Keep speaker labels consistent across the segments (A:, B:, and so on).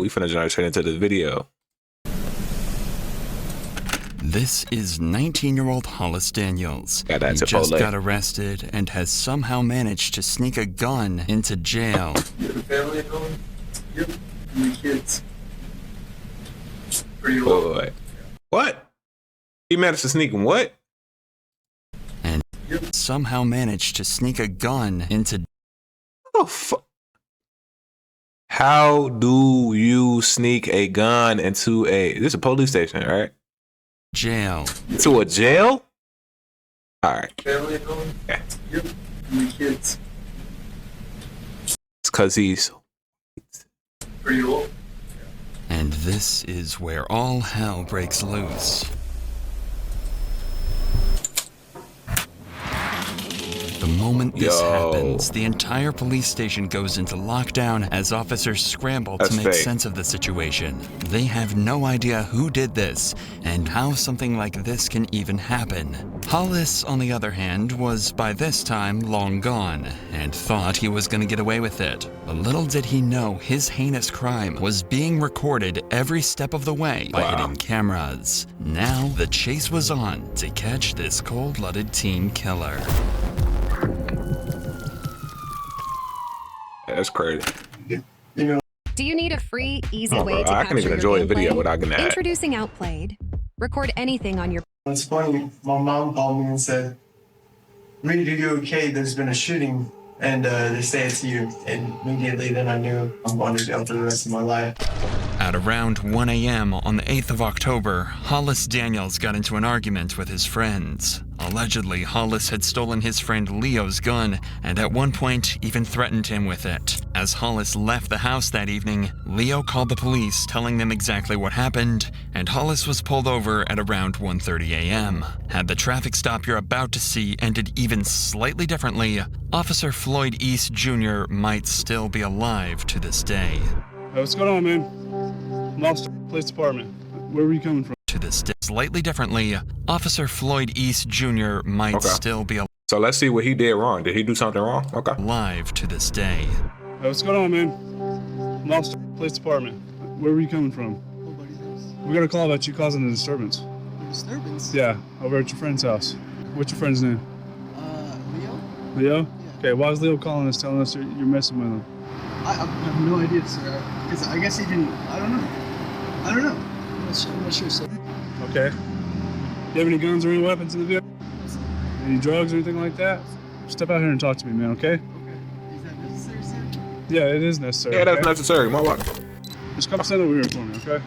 A: We finna jump straight into this video.
B: This is 19-year-old Hollis Daniels.
A: Yeah, that's
B: he just
A: Chipotle.
B: got arrested and has somehow managed to sneak a gun into jail.
C: You have a family at home? Yep. How many kids? Pretty old.
A: Boy. What? He managed to sneak what?
B: And somehow managed to sneak a gun into...
A: Oh, fuck. How do you sneak a gun into a... This is a police station, right?
B: jail.
A: To a jail? Alright.
C: Family at home?
A: Yeah.
C: Yep. How many kids?
A: It's because he's...
C: Pretty old.
B: And this is where all hell breaks loose. The moment this happens, the entire police station goes into lockdown as officers scramble to make sense of the situation. They have no idea who did this and how something like this can even happen. Hollis, on the other hand, was by this time long gone and thought he was going to get away with it. But little did he know his heinous crime was being recorded every step of the way by hidden cameras. Now the chase was on to catch this cold-blooded teen killer.
A: That's crazy.
C: You know.
D: Do you need a free, easy way to
A: I
D: capture
A: can even
D: your
A: enjoy a
D: gameplay?
A: video without getting that.
D: Introducing Outplayed. Record anything on your...
C: It's funny. My mom called me and said, "Reed, are you okay? There's been a shooting, and they say it's you." And immediately then I knew I'm going to jail for the rest of my life.
B: At around 1 a.m. on the 8th of October, Hollis Daniels got into an argument with his friends. Allegedly, Hollis had stolen his friend Leo's gun and at one point even threatened him with it. As Hollis left the house that evening, Leo called the police telling them exactly what happened, and Hollis was pulled over at around 1:30 a.m. Had the traffic stop you're about to see ended even slightly differently, Officer Floyd East Jr. might still be alive to this day.
E: Hey, what's going on, man? I'm Officer, Police Department. Where were you coming from?
B: To this day, slightly differently, Officer Floyd East Jr. might still be
A: So let's see what he did wrong. Did he do something wrong? Okay.
B: alive to this day.
E: Hey, what's going on, man? I'm Officer, Police Department. Where were you coming from?
F: Nobody's house.
E: We got a call about you causing a disturbance.
F: A disturbance?
E: Yeah, over at your friend's house. What's your friend's name?
F: Leo?
E: Leo?
F: Yeah.
E: Okay, why is Leo calling us, telling us you're messing with him?
F: I have no idea, sir. Because I guess he didn't. I don't know. I'm not sure, sir.
E: Okay. You have any guns or any weapons in the vehicle? Any drugs or anything like that? Step out here and talk to me, man, okay?
F: Okay. Is that necessary, sir?
E: Yeah, it is necessary.
A: Yeah, that's
E: okay?
A: necessary. My wife.
E: Just come stand over here for me, okay?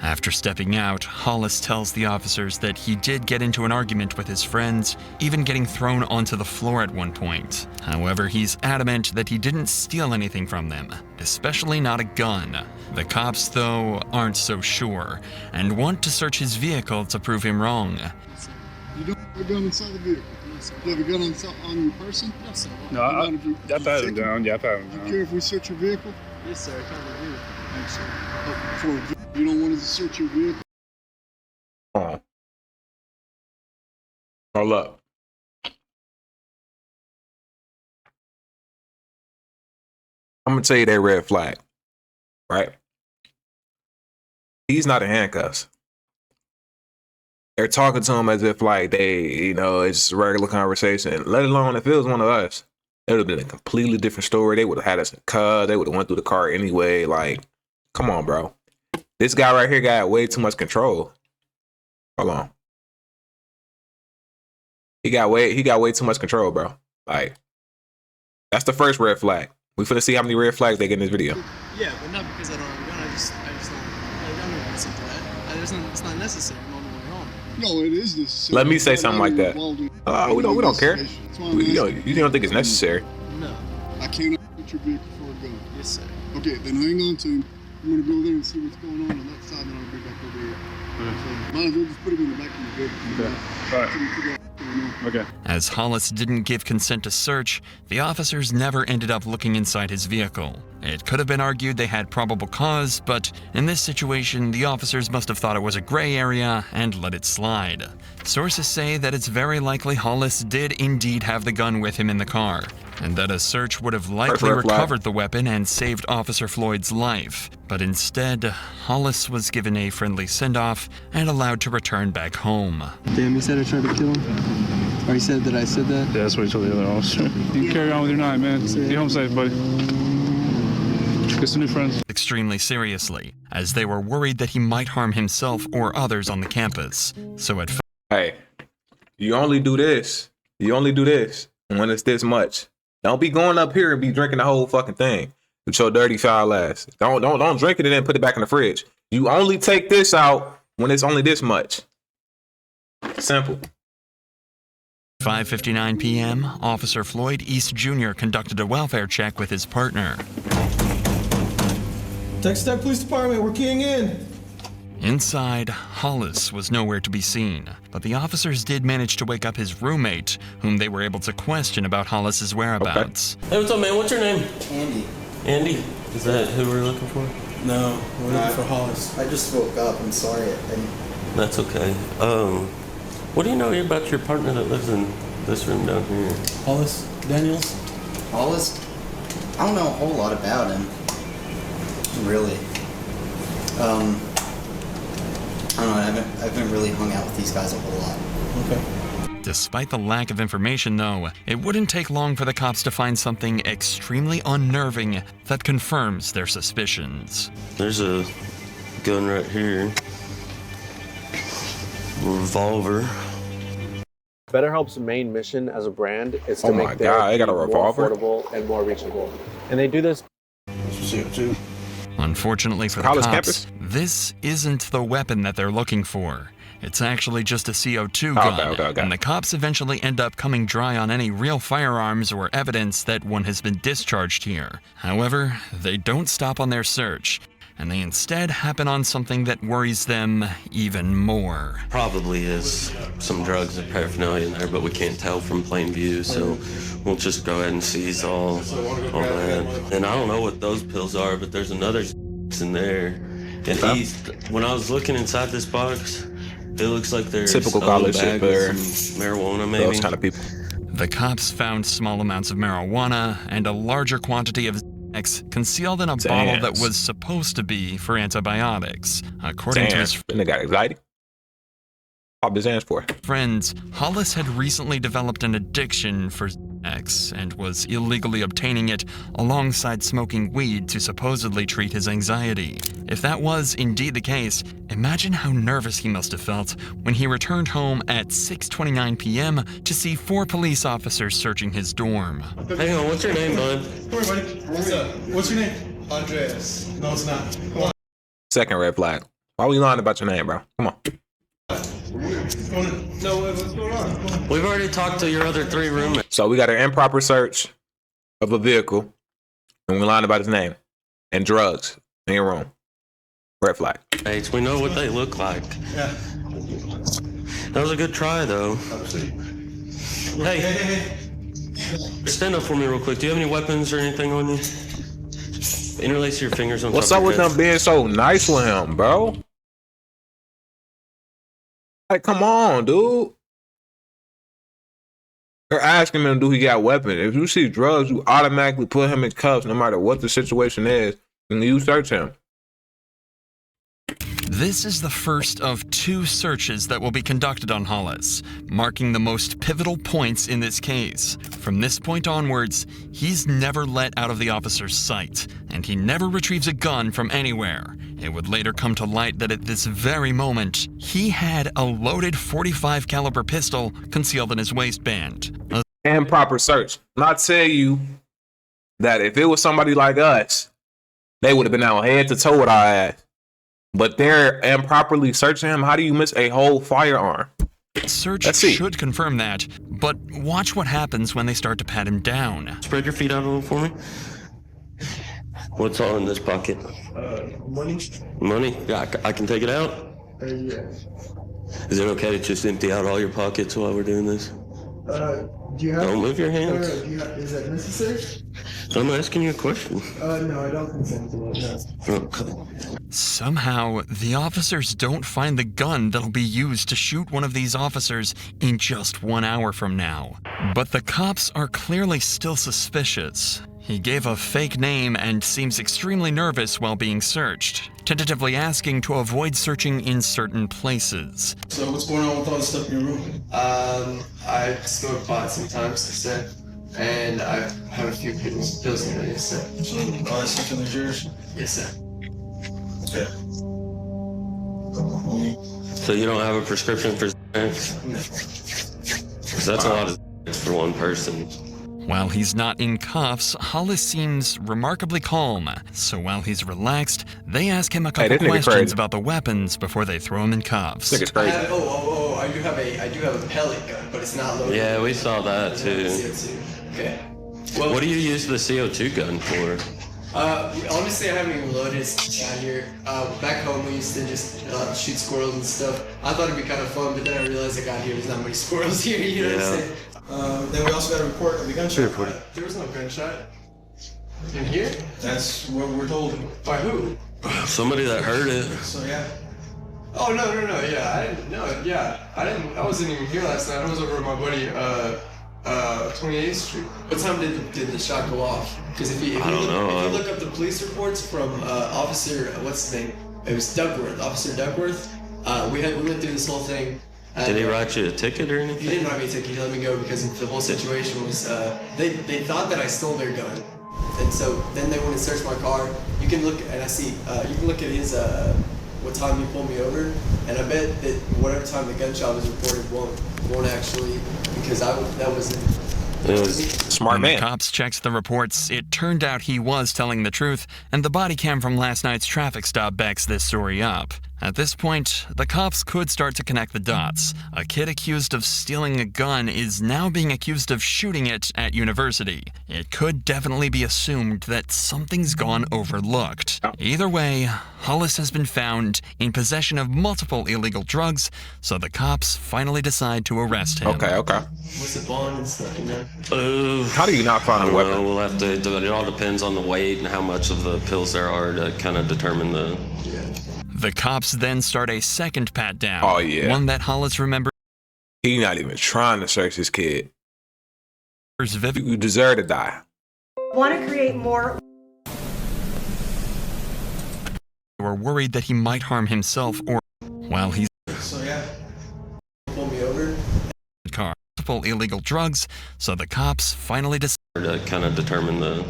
B: After stepping out, Hollis tells the officers that he did get into an argument with his friends, even getting thrown onto the floor at one point. However, he's adamant that he didn't steal anything from them, especially not a gun. The cops, though, aren't so sure, and want to search his vehicle to prove him wrong.
G: You don't have a gun inside the vehicle?
F: Yes, sir.
G: You have a gun on your person?
F: No, sir.
E: No, I've had him down. Yeah, I've had him
G: Do you
E: down.
G: care if we search your vehicle?
F: Yes, sir. I can't review it. Thanks, sir.
G: You don't want us to search your vehicle?
A: Hold on. Hold up. I'm gonna tell you that red flag, right? He's not in handcuffs. They're talking to him as if like it's a regular conversation, let alone if it was one of us. It would have been a completely different story. They would have had us in cars. They would have went through the car anyway. Like, come on, bro. This guy right here got way too much control. Hold on. He got way too much control, bro. Like, that's the first red flag. We finna see how many red flags they get in this video.
F: Yeah, but not because I don't have a gun. I just don't listen to that. It's not necessary. I'm on my way home.
G: No, it is necessary.
A: Let me say something like that. We don't care. You don't think it's necessary.
F: No.
G: I cannot search your vehicle for a gun.
F: Yes, sir.
G: Okay, then hang on to him. I'm gonna go there and see what's going on that side, and I'll be back over here. So might as well just put him in the back of the vehicle.
E: Okay. All right. Okay.
B: As Hollis didn't give consent to search, the officers never ended up looking inside his vehicle. It could have been argued they had probable cause, but in this situation, the officers must have thought it was a gray area and let it slide. Sources say that it's very likely Hollis did indeed have the gun with him in the car, and that a search would have likely recovered the weapon and saved Officer Floyd's life. But instead, Hollis was given a friendly send-off and allowed to return back home.
F: Damn, you said I tried to kill him? Or you said that I said that?
E: Yeah, that's what he told the other officer. You can carry on with your night, man. Be home safe, buddy. Get some new friends.
B: Extremely seriously, as they were worried that he might harm himself or others on the campus. So at
A: Hey, you only do this. You only do this when it's this much. Don't be going up here and be drinking the whole fucking thing with your dirty foul ass. Don't drink it and then put it back in the fridge. You only take this out when it's only this much. Simple.
B: 5:59 p.m., Officer Floyd East Jr. conducted a welfare check with his partner.
H: Texas Tech Police Department, we're keying in.
B: Inside, Hollis was nowhere to be seen, but the officers did manage to wake up his roommate, whom they were able to question about Hollis's whereabouts.
I: Hey, what's up, man? What's your name?
H: Andy.
I: Andy? Is that who we're looking for?
H: No, we're looking for Hollis. I just woke up. I'm sorry.
I: That's okay. What do you know about your partner that lives in this room down here?
H: Hollis Daniels?
J: Hollis? I don't know a whole lot about him. Really. I don't know, I haven't really hung out with these guys a whole lot.
H: Okay.
B: Despite the lack of information, though, it wouldn't take long for the cops to find something extremely unnerving that confirms their suspicions.
I: There's a gun right here. Revolver.
K: BetterHelp's main mission as a brand is to make
A: they got a revolver?
K: more affordable and more reachable. And they do this.
B: Unfortunately for the
A: College
B: cops,
A: campus?
B: this isn't the weapon that they're looking for. It's actually just a CO2 gun,
A: Okay.
B: and the cops eventually end up coming dry on any real firearms or evidence that one has been discharged here. However, they don't stop on their search, and they instead happen on something that worries them even more.
I: Probably is some drugs and paraphernalia in there, but we can't tell from plain view, so we'll just go ahead and seize all that. And I don't know what those pills are, but there's another in there. And when I was looking inside this box, it looks like there's
A: typical
I: a
A: college
I: bag
A: shit there.
I: of some marijuana, maybe.
A: Those kind of people.
B: The cops found small amounts of marijuana and a larger quantity of X concealed in a bottle that was supposed to be for antibiotics. According to his
A: and they got anxiety. Pop his hands for.
B: Friends, Hollis had recently developed an addiction for X and was illegally obtaining it alongside smoking weed to supposedly treat his anxiety. If that was indeed the case, imagine how nervous he must have felt when he returned home at 6:29 p.m. to see 4 police officers searching his dorm.
I: Hang on, what's your name, bud?
H: Come here, buddy. What's up? What's your name? Andreas. No, it's not. Come on.
A: Second red flag. Why are we lying about your name, bro? Come on.
H: No, what's going on?
I: We've already talked to your other 3 roommates.
A: So we got an improper search of a vehicle, and we're lying about his name, and drugs in your room. Red flag.
I: Hey, we know what they look like.
H: Yeah.
I: That was a good try, though. Hey, stand up for me real quick. Do you have any weapons or anything on you? Interlace your fingers on
A: What's
I: top
A: up
I: of
A: with
I: your
A: them
I: head.
A: being so nice with him, bro? Like, come on, dude. They're asking him, do he got weapons? If you see drugs, you automatically put him in cuffs no matter what the situation is, and you search him.
B: This is the first of 2 searches that will be conducted on Hollis, marking the most pivotal points in this case. From this point onwards, he's never let out of the officer's sight, and he never retrieves a gun from anywhere. It would later come to light that at this very moment, he had a loaded .45 caliber pistol concealed in his waistband.
A: Improper search. Not tell you that if it was somebody like us, they would have been out head to toe with our ass. But they're improperly searching him. How do you miss a whole firearm?
B: Search should confirm that, but watch what happens when they start to pat him down.
I: Spread your feet out a little for me. What's all in this pocket?
H: Money?
I: Money? Yeah, I can take it out?
H: Yeah.
I: Is it okay to just empty out all your pockets while we're doing this?
C: Do you have?
I: Don't move your hands.
C: Is that necessary?
I: I'm asking you a question.
C: No, I don't consent to it. No.
I: Okay.
B: Somehow, the officers don't find the gun that'll be used to shoot one of these officers in just 1 hour from now. But the cops are clearly still suspicious. He gave a fake name and seems extremely nervous while being searched, tentatively asking to avoid searching in certain places.
H: So what's going on with all the stuff in your room?
C: I smoke pot sometimes, and I have a few pills in there, yes, sir.
H: So all that stuff in there's yours?
C: Yes, sir.
H: Okay.
I: So you don't have a prescription for Xanax?
C: No.
I: Because that's a lot of Xanax for one person.
B: While he's not in cuffs, Hollis seems remarkably calm. So while he's relaxed, they ask him a couple questions about the weapons before they throw him in cuffs.
C: I do have a pellet gun, but it's not loaded.
I: Yeah, we saw that too.
C: CO2. Okay. Well,
I: what do you use the CO2 gun for?
C: Honestly, I haven't even loaded it down here. Back home, we used to just shoot squirrels and stuff. I thought it'd be kind of fun, but then I realized I got here, there's not many squirrels here, you know what I'm saying?
H: Then we also got a report of the gunshot.
C: There was no gunshot. In here?
H: That's what we're told.
C: By who?
I: Somebody that heard it.
H: So yeah.
C: Oh, no, yeah, I wasn't even here last night. I was over at my buddy, 28th Street. What time did the shot go off? Because if you look up the police reports from Officer, what's his name? It was Duckworth, Officer Duckworth. We went through this whole thing.
I: Did he write you a ticket or anything?
C: He didn't write me a ticket. He let me go because the whole situation was they thought that I stole their gun, and so then they went and searched my car. You can look and I see you can look at his what time he pulled me over, and I bet that whatever time the gunshot was reported won't actually, because that wasn't.
I: It was
A: smart man.
B: When the cops checked the reports, it turned out he was telling the truth, and the body cam from last night's traffic stop backs this story up. At this point, the cops could start to connect the dots. A kid accused of stealing a gun is now being accused of shooting it at university. It could definitely be assumed that something's gone overlooked. Either way, Hollis has been found in possession of multiple illegal drugs, so the cops finally decide to arrest him.
A: Okay.
C: What's the bond and stuff, you know?
A: How do you not find a weapon?
I: We'll have to. It all depends on the weight and how much of the pills there are to kind of determine the.
B: The cops then start a second pat down.
A: Oh, yeah.
B: One that Hollis remembers.
A: He's not even trying to search his kid.
B: Vivid.
A: You deserve to die.
L: Want to create more.
B: They were worried that he might harm himself or while he's.
H: So yeah.
C: Pull me over.
B: Car. Multiple illegal drugs, so the cops finally decide
I: To kind of determine the.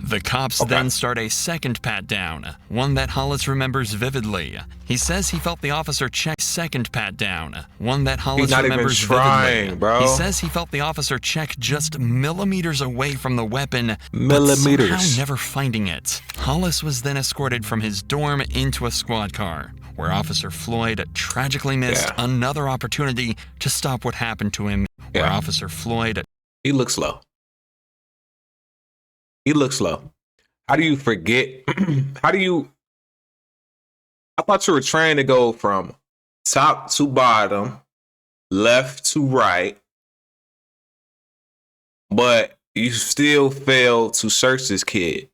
B: The cops then start a second pat down, one that Hollis remembers vividly. He says he felt the officer check second pat down, one that Hollis
A: He's not
B: remembers
A: even trying,
B: vividly.
A: bro.
B: He says he felt the officer check just millimeters away from the weapon,
A: Millimeters.
B: but somehow never finding it. Hollis was then escorted from his dorm into a squad car, where Officer Floyd tragically missed another opportunity to stop what happened to him. Where Officer Floyd.
A: He looks slow. How do you forget? I thought you were trained to go from top to bottom, left to right, but you still failed to search this kid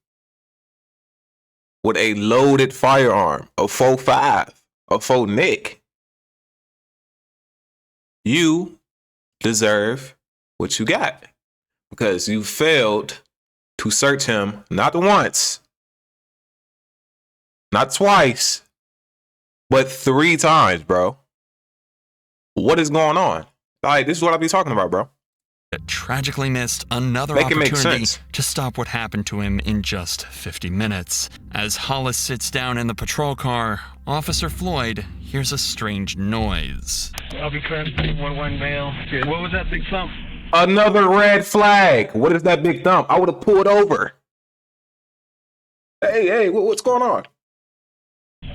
A: with a loaded firearm, a 4.5, a 4 Nick. You deserve what you got because you failed to search him not once, not twice, but 3 times, bro. What is going on? Like, this is what I be talking about, bro.
B: Tragically missed another opportunity to stop what happened to him in just 50 minutes. As Hollis sits down in the patrol car, Officer Floyd hears a strange noise.
M: I'll be clear 311 male. What was that big thump?
A: Another red flag. What is that big thump? I would have pulled over. Hey, what's going on?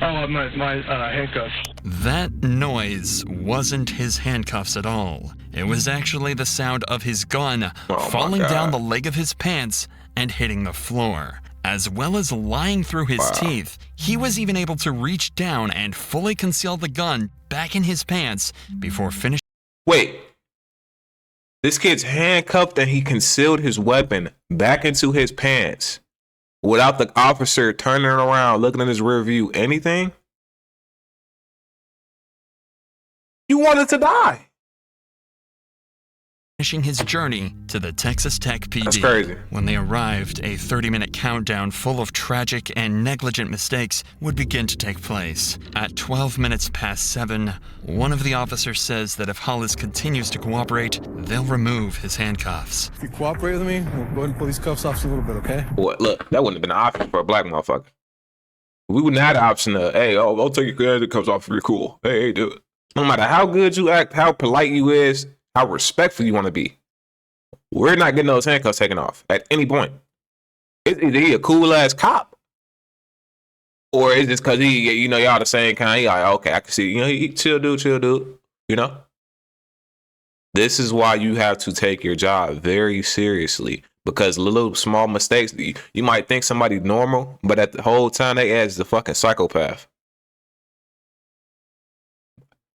M: Oh, my handcuffs.
B: That noise wasn't his handcuffs at all. It was actually the sound of his gun falling down the leg of his pants and hitting the floor. As well as lying through his teeth, he was even able to reach down and fully conceal the gun back in his pants before finishing.
A: Wait. This kid's handcuffed and he concealed his weapon back into his pants without the officer turning around, looking in his rear view. Anything? You wanted to die.
B: Finishing his journey to the Texas Tech PD.
A: That's crazy.
B: When they arrived, a 30-minute countdown full of tragic and negligent mistakes would begin to take place. At 12 minutes past 7, one of the officers says that if Hollis continues to cooperate, they'll remove his handcuffs.
H: If you cooperate with me, we'll go ahead and pull these cuffs off a little bit, okay?
A: What? Look, that wouldn't have been an option for a black motherfucker. We wouldn't have the option of, hey, I'll take your handcuffs off if you're cool. Hey, do it. No matter how good you act, how polite you is, how respectful you want to be, we're not getting those handcuffs taken off at any point. Is he a cool ass cop, or is this because he, y'all the same kind? He like, okay, I can see, he chill dude. This is why you have to take your job very seriously, because little small mistakes, you might think somebody normal, but at the whole time they as the fucking psychopath.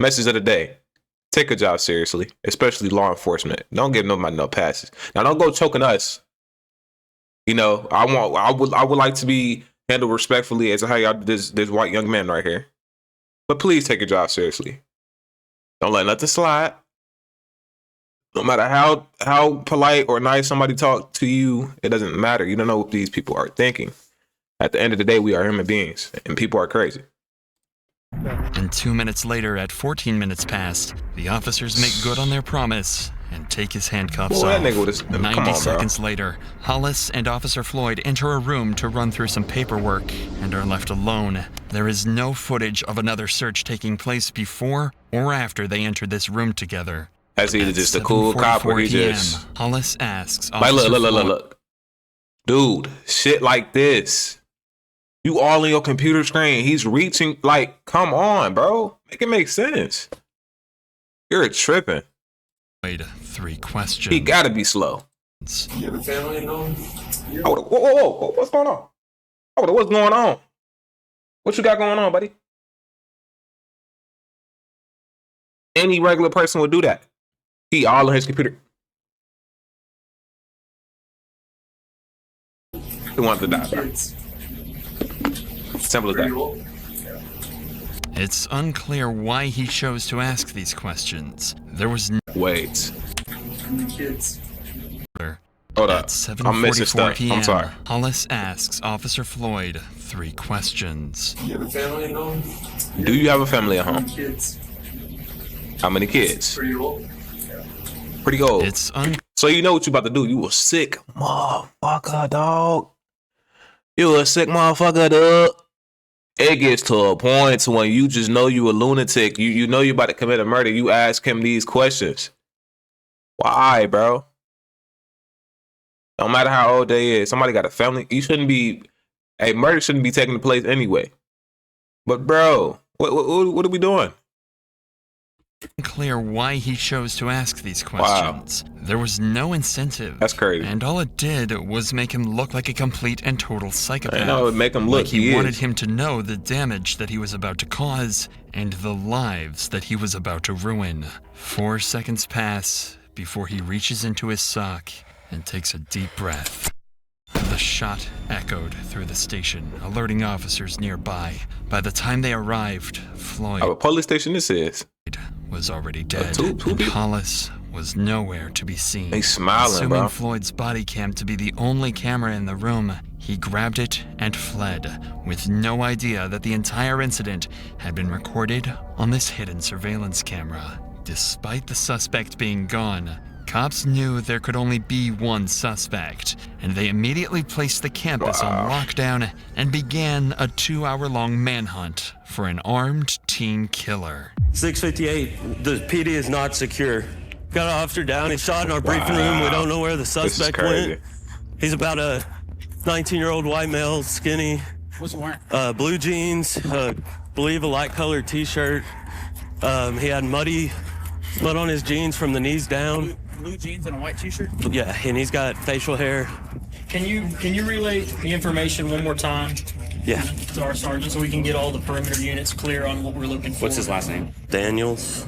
A: Message of the day. Take a job seriously, especially law enforcement. Don't give nobody no passes. Now, don't go choking us. I would like to be handled respectfully as how y'all this white young man right here. But please take your job seriously. Don't let nothing slide. No matter how polite or nice somebody talk to you, it doesn't matter. You don't know what these people are thinking. At the end of the day, we are human beings, and people are crazy.
B: And 2 minutes later, at 14 minutes past, the officers make good on their promise and take his handcuffs off. 90 seconds later, Hollis and Officer Floyd enter a room to run through some paperwork and are left alone. There is no footage of another search taking place before or after they entered this room together.
A: That's either just a cool cop or he just...
B: Hollis asks Officer
A: Floyd,
B: Floyd,
A: look. Dude, shit like this. You all in your computer screen. He's reaching, come on, bro. Make it make sense. You're tripping.
B: 3 questions.
A: He gotta be slow.
I: You have a family at home?
A: Whoa. What's going on? What's going on? What you got going on, buddy? Any regular person would do that. He all in his computer. He wants to die, bro. Simple as that.
B: It's unclear why he chose to ask these questions. There was no...
A: Wait.
B: Hold up. At 7:44 p.m.,
A: I'm sorry.
B: Hollis asks Officer Floyd 3 questions.
I: You have a family at home?
A: Do you have a family at home? How many kids?
I: Pretty old.
A: Pretty old.
B: So
A: you know what you about to do. You a sick motherfucker, dog. You a sick motherfucker, dog. It gets to a point to when you just know you a lunatic. You know you about to commit a murder. You ask him these questions. Why, bro? No matter how old they is, somebody got a family. A murder shouldn't be taking place anyway. But bro, what are we doing?
B: Unclear why he chose to ask these questions. Wow. There was no incentive.
A: That's crazy.
B: And all it did was make him look like a complete and total psychopath.
A: I know, it would make him look
B: like he wanted him to know the damage that he was about to cause and the lives that he was about to ruin. 4 seconds pass before he reaches into his sock and takes a deep breath. The shot echoed through the station, alerting officers nearby. By the time they arrived, Floyd...
A: What police station this is?
B: ...was already dead, and Hollis was nowhere to be seen.
A: They smiling,
B: Assuming
A: bro.
B: Floyd's body cam to be the only camera in the room, he grabbed it and fled, with no idea that the entire incident had been recorded on this hidden surveillance camera. Despite the suspect being gone, cops knew there could only be one suspect, and they immediately placed the campus on lockdown and began a 2-hour-long manhunt for an armed teen killer.
I: 658, the PD is not secure. Got an officer down, he's shot in our briefing room. We don't know where the suspect went. He's about a 19-year-old white male, skinny.
F: What's he wearing?
I: Blue jeans, believe a light-colored t-shirt. He had mud on his jeans from the knees down.
F: Blue jeans and a white t-shirt?
I: Yeah, and he's got facial hair.
F: Can you relay the information one more time?
I: Yeah.
F: To our sergeant so we can get all the perimeter units clear on what we're looking for.
N: What's his last name?
I: Daniel's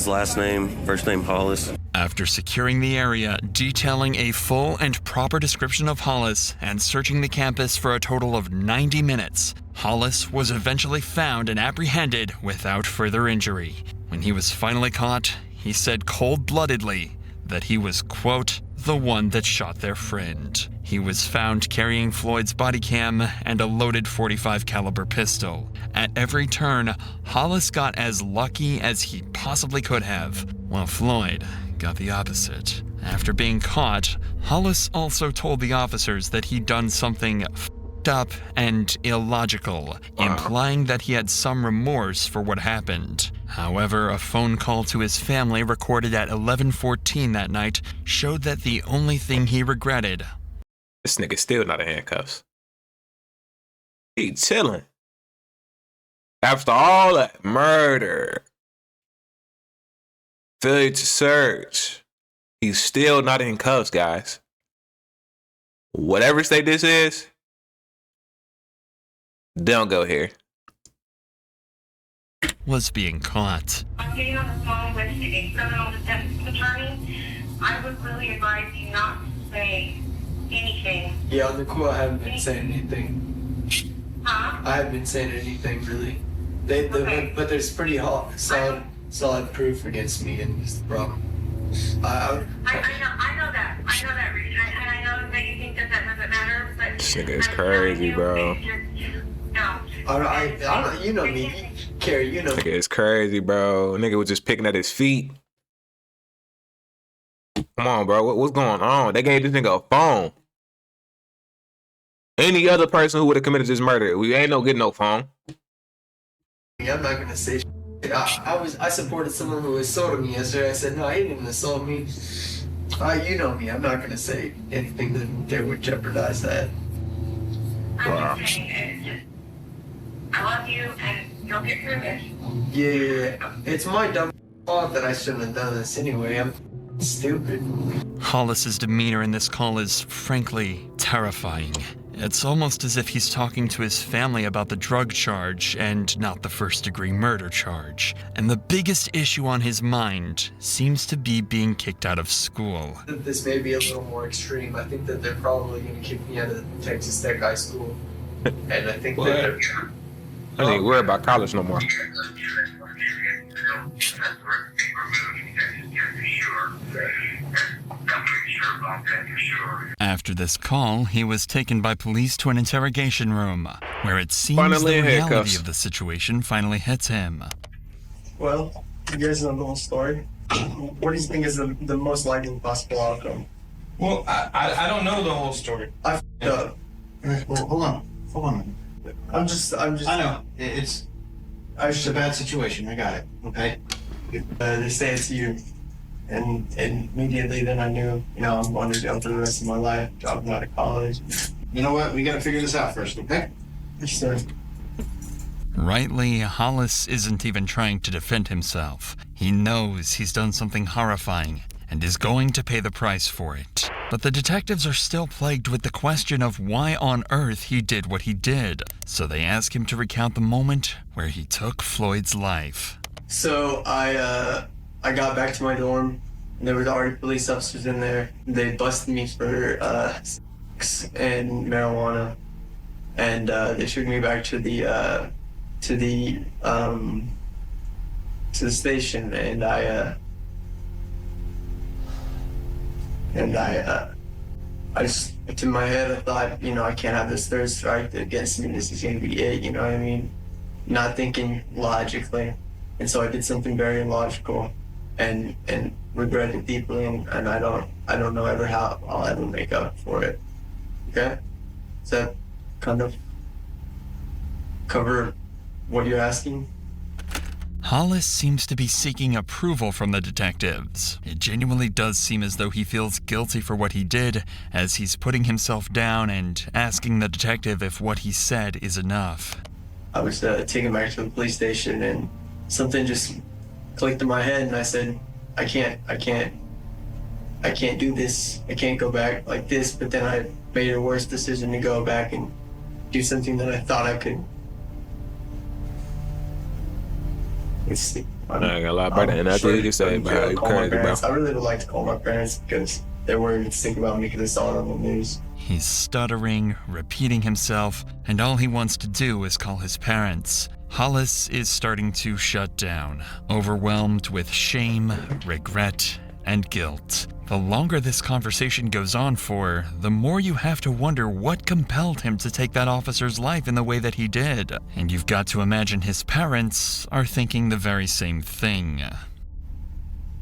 I: last name, first name Hollis.
B: After securing the area, detailing a full and proper description of Hollis, and searching the campus for a total of 90 minutes, Hollis was eventually found and apprehended without further injury. When he was finally caught, he said cold-bloodedly that he was, quote, the one that shot their friend. He was found carrying Floyd's body cam and a loaded .45 caliber pistol. At every turn, Hollis got as lucky as he possibly could have, while Floyd got the opposite. After being caught, Hollis also told the officers that he'd done something f***ed up and illogical, implying that he had some remorse for what happened. However, a phone call to his family recorded at 11:14 that night showed that the only thing he regretted.
A: This nigga's still not in handcuffs. He chilling. After all that murder, failure to search, he's still not in cuffs, guys. Whatever state this is, don't go here.
B: Was being caught.
L: I'm getting on the phone with a criminal defense attorney. I would really advise you not to say anything.
C: Yeah, on the cool, I haven't been saying anything.
L: Huh?
C: I haven't been saying anything really. But there's pretty solid proof against me, and it's the problem.
L: I know that. I know that, Rich. And I know that you think that doesn't matter, but
A: This nigga is crazy, bro.
L: No.
C: I don't. You know me, Carrie. You know.
A: Nigga is crazy, bro. Nigga was just picking at his feet. Come on, bro. What's going on? They gave this nigga a phone. Any other person who would have committed this murder, we ain't getting no phone.
C: I'm not gonna say. I supported someone who assaulted me yesterday. I said no, he didn't assault me. You know me. I'm not gonna say anything that would jeopardize that.
L: I'm just saying it. I love you, and you'll get through this.
C: Yeah. It's my dumb fault that I shouldn't have done this anyway. I'm stupid.
B: Hollis's demeanor in this call is, frankly, terrifying. It's almost as if he's talking to his family about the drug charge and not the first-degree murder charge. And the biggest issue on his mind seems to be being kicked out of school.
C: This may be a little more extreme. I think that they're probably going to kick me out of Texas Tech High School. And I think that they're...
A: I ain't worried about college no more.
B: After this call, he was taken by police to an interrogation room, where it seems
A: Finally
B: the reality
A: handcuffs.
B: of the situation finally hits him.
G: Well, you guys know the whole story. What do you think is the most likely possible outcome?
H: Well, I don't know the whole story.
G: I f***ed up.
N: Well, hold on.
G: I'm just.
N: I know it's a bad situation. I got it. Okay.
G: They say it's you, and immediately then I knew, I'm going to jail for the rest of my life, dropping out of college.
N: You know what? We got to figure this out first, okay?
G: Yes, sir.
B: Rightly, Hollis isn't even trying to defend himself. He knows he's done something horrifying and is going to pay the price for it. But the detectives are still plagued with the question of why on earth he did what he did. So they ask him to recount the moment where he took Floyd's life.
G: So I got back to my dorm. There was already police officers in there. They busted me for sex and marijuana, and they took me back to the station, and I just, in my head, I thought, I can't have this third strike against me. This is gonna be it. You know what I mean? Not thinking logically. And so I did something very illogical, and regret it deeply, and I don't know ever how I'll ever make up for it. Okay? Does that kind of cover what you're asking?
B: Hollis seems to be seeking approval from the detectives. It genuinely does seem as though he feels guilty for what he did, as he's putting himself down and asking the detective if what he said is enough.
G: I was taken back to the police station, and something just clicked in my head, and I said, I can't do this. I can't go back like this. But then I made a worse decision to go back and do something that I thought I could.
A: I ain't gonna lie about that. And that's what you can say about you crazy, bro.
G: I really would like to call my parents because they're worried to think about me because they saw it on the news.
B: He's stuttering, repeating himself, and all he wants to do is call his parents. Hollis is starting to shut down, overwhelmed with shame, regret, and guilt. The longer this conversation goes on for, the more you have to wonder what compelled him to take that officer's life in the way that he did. And you've got to imagine his parents are thinking the very same thing.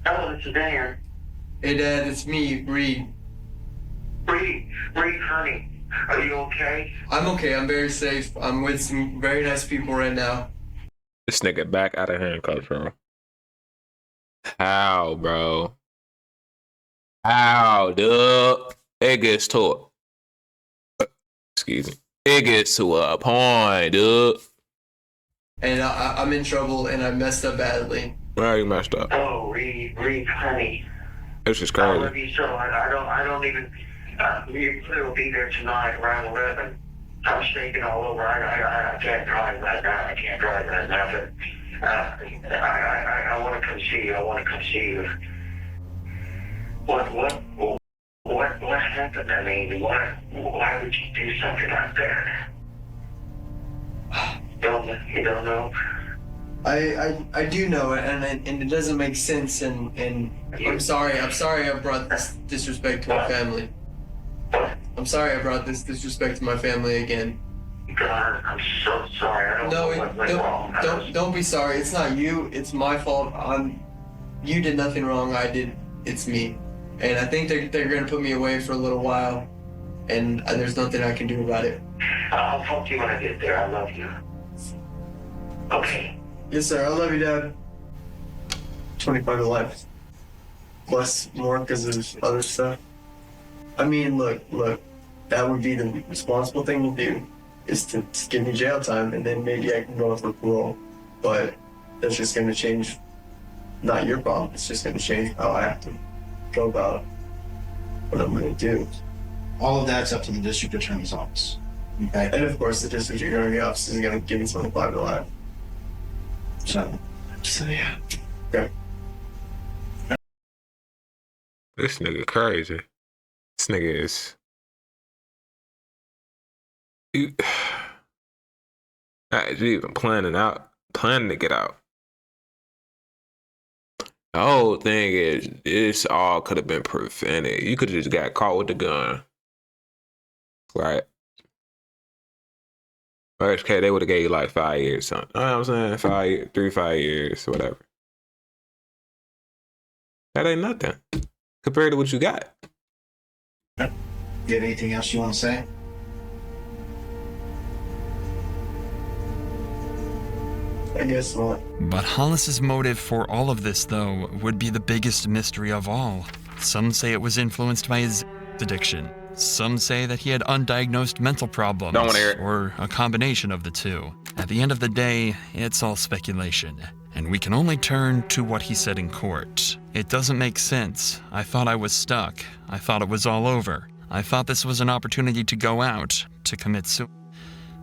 L: Hello, this is Dan.
G: Hey, Dad, it's me, Reed.
L: Reed, honey, are you okay?
G: I'm okay. I'm very safe. I'm with some very nice people right now.
A: This nigga back out of handcuffs, bro. How, bro? How, dude? It gets to excuse me. It gets to a point, dude.
G: And I'm in trouble, and I messed up badly.
A: Where you messed up?
L: Oh, Reed, honey.
A: This is
L: I
A: crazy.
L: love you so. I don't even. You will be there tonight around 11. I'm shaking all over. I can't drive right now. I can't drive right now. But I want to come see you. I want to come see you. What happened? I mean, why would you do something like that? You don't know?
G: I do know it, and it doesn't make sense, and I'm sorry I brought this disrespect to my family. I'm sorry I brought this disrespect to my family again.
L: God, I'm so sorry. I don't know what went wrong.
G: Don't be sorry. It's not you. It's my fault. You did nothing wrong. I did. It's me. And I think they're gonna put me away for a little while, and there's nothing I can do about it.
L: I'll talk to you when I get there. I love you. Okay.
G: Yes, sir. I love you, Dad. 25 to life. Plus more because of other stuff. I mean, look. That would be the responsible thing to do, is to give me jail time, and then maybe I can go for parole. But that's just going to change, not your problem. It's just going to change how I have to go about what I'm going to do.
N: All of that's up to the district attorney's office. Okay?
G: And of course, the district attorney's office is going to give me 25 to life. So yeah. Okay.
A: This nigga crazy. This nigga is. You even planning to get out. The whole thing is, this all could have been prevented. You could have just got caught with the gun. Right? Worst case, they would have gave you like 5 years, something. You know what I'm saying? 5 years, whatever. That ain't nothing compared to what you got.
N: You have anything else you want to say?
G: I guess not.
B: But Hollis's motive for all of this, though, would be the biggest mystery of all. Some say it was influenced by his addiction. Some say that he had undiagnosed mental problems,
A: Don't wanna hear it.
B: or a combination of the two. At the end of the day, it's all speculation, and we can only turn to what he said in court. It doesn't make sense. I thought I was stuck. I thought it was all over. I thought this was an opportunity to go out, to commit suicide.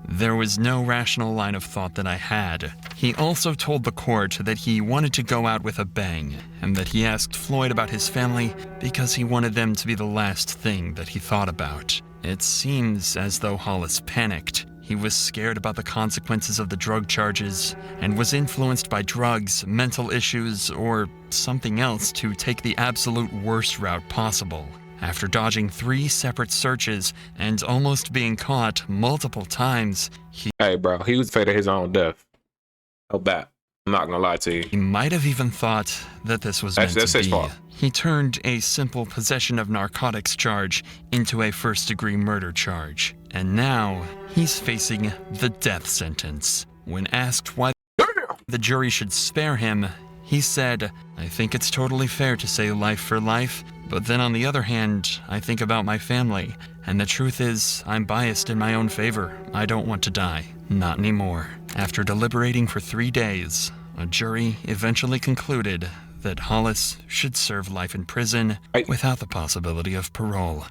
B: There was no rational line of thought that I had. He also told the court that he wanted to go out with a bang, and that he asked Floyd about his family because he wanted them to be the last thing that he thought about. It seems as though Hollis panicked. He was scared about the consequences of the drug charges, and was influenced by drugs, mental issues, or something else to take the absolute worst route possible. After dodging 3 separate searches and almost being caught multiple times,
A: Hey, bro, he was afraid of his own death. Oh, bad. I'm not gonna lie to you.
B: He might have even thought that this was meant
A: That's
B: to
A: his
B: be.
A: fault.
B: He turned a simple possession of narcotics charge into a first-degree murder charge. And now, he's facing the death sentence. When asked why the jury should spare him, he said, "I think it's totally fair to say life for life, but then on the other hand, I think about my family, and the truth is, I'm biased in my own favor. I don't want to die. Not anymore." After deliberating for 3 days, a jury eventually concluded that Hollis should serve life in prison without the possibility of parole.